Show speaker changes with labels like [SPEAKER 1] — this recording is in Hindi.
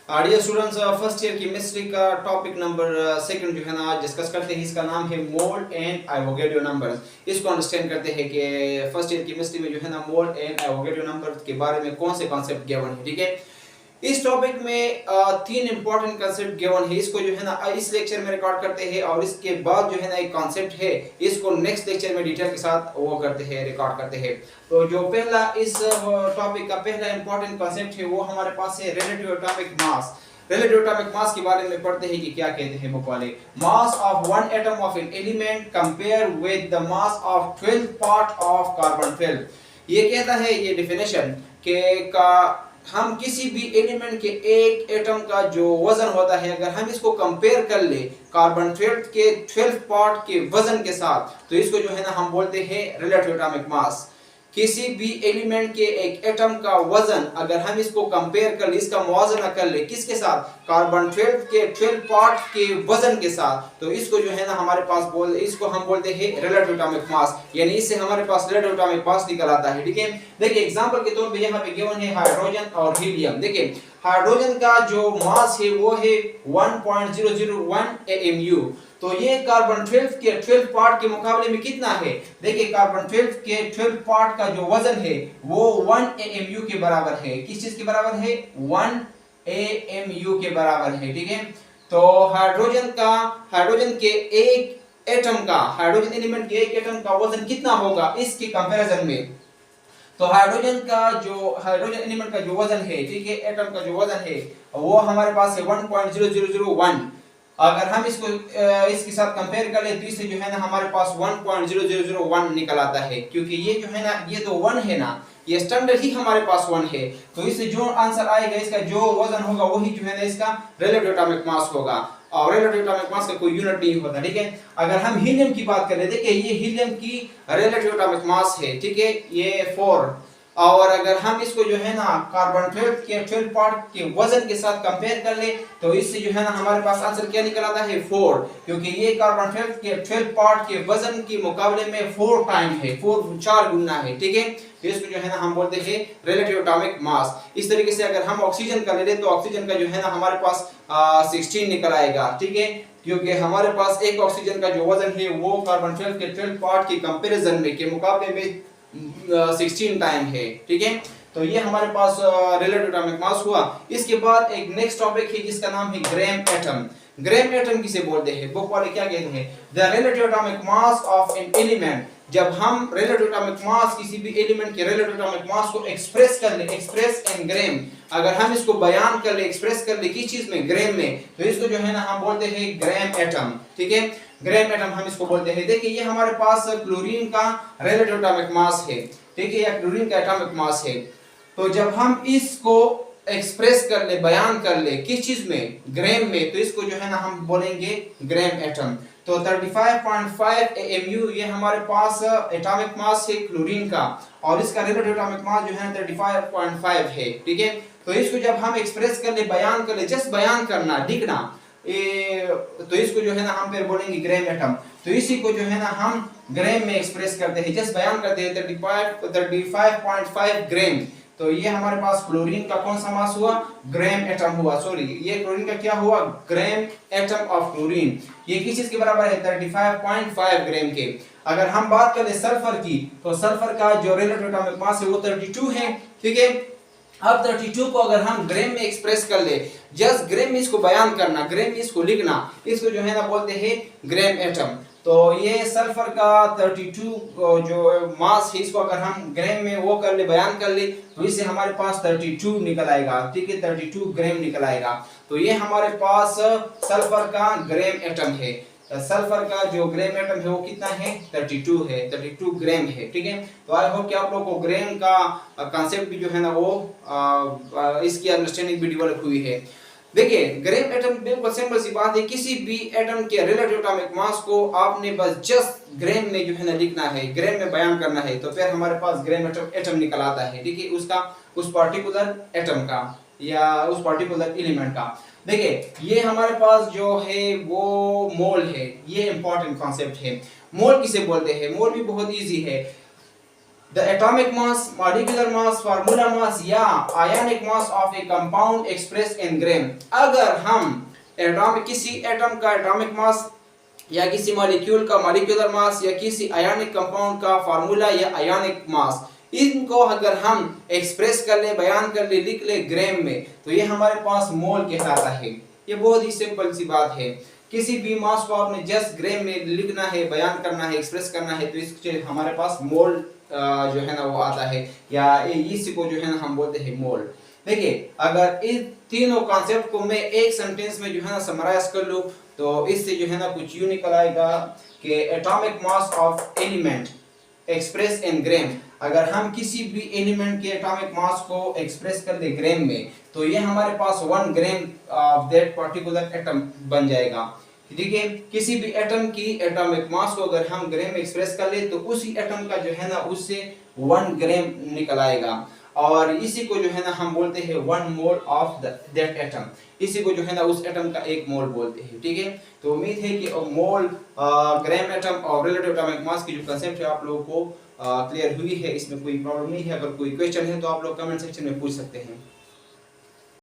[SPEAKER 1] Dear students, first year chemistry का टॉपिक नंबर सेकंड जो है ना आज डिस्कस करते हैं। इसका नाम है मोल एंड एवोगैड्रो नंबर्स। इसको अंडरस्टैंड करते हैं कि फर्स्ट ईयर केमिस्ट्री में जो है ना मोल एंड एवोगैड्रो नंबर्स के बारे में कौन से कॉन्सेप्ट गिवन है। ठीक है, इस टॉपिक में तीन इंपॉर्टेंट कंसेप्ट गिवन है। इसको जो है ना इस लेक्चर में रिकॉर्ड करते हैं और इसके बाद जो है ना एक कॉन्सेप्ट है, इसको नेक्स्ट लेक्चर में डिटेल के साथ वो करते हैं, रिकॉर्ड करते हैं। तो जो पहला इस टॉपिक का पहला इंपॉर्टेंट कॉन्सेप्ट है वो हमारे पास है relative atomic mass. Relative atomic mass के बारे में पढ़ते हैं कि क्या कहते हैं बुक वाले। Mass of one atom of an element compare with the mass of 12 part of carbon 12। ये कहता है ये डेफिनेशन के हम किसी भी एलिमेंट के एक एटम का जो वजन होता है, अगर हम इसको कंपेयर कर ले कार्बन 12 के 12 पार्ट के वजन के साथ, तो इसको जो है ना हम बोलते हैं रिलेटिव एटॉमिक मास। किसी भी एलिमेंट के एक एटम का वजन अगर हम इसको कंपेयर कर ले, इसका मुआवजा कर ले किसके साथ, कार्बन 12 के 12 पार्ट के वजन के साथ, तो इसको जो है ना हमारे पास इसको हम बोलते हैं रिलेटिव एटॉमिक मास। यानी इससे हमारे पास रिलेटिव एटॉमिक मास निकल आता है। ठीक है, देखिए एग्जांपल के तौर पे यहाँ पे गिवन है हाइड्रोजन और हीलियम। देखिए हाइड्रोजन का जो मास है वो है 1.001 AMU। तो ये कार्बन 12 के 12 पार्ट के मुकाबले में कितना है, देखिए कार्बन 12 के 12 पार्ट का जो वजन है वो 1 AMU के बराबर है। किस चीज के बराबर है, 1 AMU के बराबर है। ठीक है, तो हाइड्रोजन के एक एटम का, हाइड्रोजन एलिमेंट के एक एटम का वजन कितना होगा इसके कंपैरिजन में। तो हाइड्रोजन एलिमेंट का जो वजन है, ठीक है, एटम का जो वजन है वो हमारे पास है 1.0001। अगर हम इसको इसके साथ कंपेयर कर ले तो इससे जो है ना हमारे पास 1.0001 निकल आता है, क्योंकि ये जो है ना ये तो 1 है ना, ये स्टैंडर्ड ही हमारे पास 1 है। तो इससे जो आंसर आएगा, इसका जो वजन होगा वही जो है ना इसका रिलेटिव एटॉमिक मास होगा। और रिलेटिव एटॉमिक मास का कोई यूनिट नहीं होता। ठीक है, अगर हम हीलियम की बात करें, देखिए ये हीलियम की रिलेटिव एटॉमिक मास है, ठीक है, ये 4। और अगर हम इसको जो है ना कार्बन 12 के 12 पार्ट के वजन के साथ कंपेयर कर ले तो इससे जो है ना हमारे पास आंसर क्या निकल आता है, 4। क्योंकि ये कार्बन 12 के 12 पार्ट के वजन के मुकाबले में 4 टाइम है, 4 गुना है। ठीक है, तो इसको जो है ना हम बोलते हैं रिलेटिव एटॉमिक मास। इस तरीके से अगर हम ऑक्सीजन का ले लें तो ऑक्सीजन का जो है ना हमारे पास 16 निकल आएगा। ठीक है, क्योंकि हमारे पास एक ऑक्सीजन का जो वजन है वो कार्बन 12 के 12 पार्ट के कंपैरिजन में के मुकाबले में 16 टाइम है। ठीक है, तो ये हमारे पास रिलेटिव एटॉमिक मास हुआ। इसके बाद एक नेक्स्ट टॉपिक है जिसका नाम है ग्राम एटम। ग्राम एटम किसे बोलते हैं, बुक वाले क्या कहते हैं, the relative atomic mass of an element. जब हम रिलेटिव एटॉमिक मास किसी भी एलिमेंट के रिलेटिव एटॉमिक मास को एक्सप्रेस कर ले, एक्सप्रेस इन ग्राम, अगर हम इसको बयान कर ले, एक्सप्रेस कर ले किस चीज में, ग्राम में, तो इसको जो है ना हम बोलते हैं ग्राम एटम। ठीक है, ग्राम एटम हम इसको बोलते हैं। देखिए ये हमारे पास क्लोरीन का रिलेटिव एटॉमिक मास है, ठीक है, या क्लोरीन का एटॉमिक मास है। तो जब हम इसको एक्सप्रेस कर ले, बयान कर ले किस चीज में, ग्राम में, तो इसको जो है ना हम बोलेंगे ग्राम एटम। तो 35.5 AMU ये हमारे पास एटॉमिक मास है क्लोरीन का, और इसका रिलेटिव एटॉमिक मास जो है 35.5 है। ठीक है, तो इसको जब हम एक्सप्रेस कर ले, बयान कर ले, जस्ट बयान करना, लिखना, तो इसको जो है ना हम फिर बोलेंगे ग्राम एटम। तो इसी को जो है ना हम ग्राम में एक्सप्रेस करते हैं, जस्ट बयान करते हैं 35.5 ग्राम। तो ये हमारे पास क्लोरीन का कौन सा मास हुआ, ग्राम एटम हुआ। सॉरी, ये क्लोरीन का क्या हुआ, ग्राम एटम ऑफ क्लोरीन। ये किस चीज के बराबर है, 35.5 ग्राम के। अगर हम बात करें सल्फर की, तो सल्फर का जो रिलेटिव एटॉमिक मास है वो 32 है। ठीक है, अब 32 को अगर हम ग्राम में एक्सप्रेस कर ले, जस्ट ग्राम में इसको बयान करना, ग्राम में इसको लिखना, इसको जो है ना बोलते हैं ग्राम एटम। तो ये सल्फर का 32 जो मास है, इसको अगर हम ग्राम में वो कर ले, बयान कर ले, तो इससे हमारे पास 32 निकल आएगा। ठीक है, 32 ग्राम निकल आएगा। तो ये हमारे पास सल्फर का ग्राम एटम है। सल्फर का जो ग्राम एटम है वो कितना है, 32 है, 32 ग्राम है। ठीक है, तो आई होप कि आप लोगों को ग्राम का कॉन्सेप्ट भी जो है ना वो इसकी अंडरस्टैंडिंग भी डेवलप हुई है। देखिए ग्राम एटम बिल्कुल सिंपल सी बात है, किसी भी एटम के रिलेटिव एटॉमिक मास को आपने बस जस्ट ग्राम में जो है ना लिखना है, ग्राम में बयान करना है, तो फिर हमारे पास ग्राम एटम निकल आता है। ठीक है, उसका, उस पार्टिकुलर एटम का या उस पार्टिकुलर एलिमेंट का। देखिए ये हमारे पास जो है वो मोल है, ये इंपॉर्टेंट कॉन्सेप्ट है। मोल किसे बोलते हैं, मोल भी बहुत इजी है। The atomic mass, molecular mass, formula mass या ionic mass of a compound expressed in gram। अगर हम किसी एटम का एटॉमिक मास या किसी मॉलिक्यूल का मॉलिक्यूलर मास या किसी आयनिक कंपाउंड का फार्मूला या आयनिक मास, इनको अगर हम एक्सप्रेस कर ले, बयान कर ले, लिख ले ग्राम में, तो ये हमारे पास मोल कहलाता है। ये बहुत ही सिंपल सी बात है। किसी भी मास को आपने जस्ट ग्राम में लिखना है, बयान करना है, एक्सप्रेस करना है, तो इसके हमारे पास मोल जो है ना वो आता है, या इसी को जो है ना हम बोलते हैं मोल। देखिए, अगर इस तीनों कॉन्सेप्ट को मैं एक सेंटेंस में जो है ना समराइज कर लूं, तो इससे जो है ना कुछ यूं निकल आएगा कि atomic mass of element express in gram. अगर हम किसी भी एलिमेंट के एटॉमिक मास को एक्सप्रेस कर दे ग्राम में, तो ये हमारे पास 1 gram of that particular atom बन जाएगा। ठीक है, किसी भी एटम की एटॉमिक मास को अगर हम ग्राम में एक्सप्रेस कर ले, तो उसी एटम का जो है ना उससे 1 ग्राम निकल आएगा, और इसी को जो है ना हम बोलते हैं 1 मोल ऑफ दैट एटम। इसी को जो है ना उस एटम का 1 मोल बोलते हैं। ठीक है, तो उम्मीद है कि मोल, ग्राम एटम और रिलेटिव एटॉमिक मास की जो कंसेप्ट है आप लोगों को क्लियर हुई है, इसमें कोई प्रॉब्लम नहीं है। अगर कोई क्वेश्चन है तो आप लोग कमेंट सेक्शन में पूछ सकते हैं।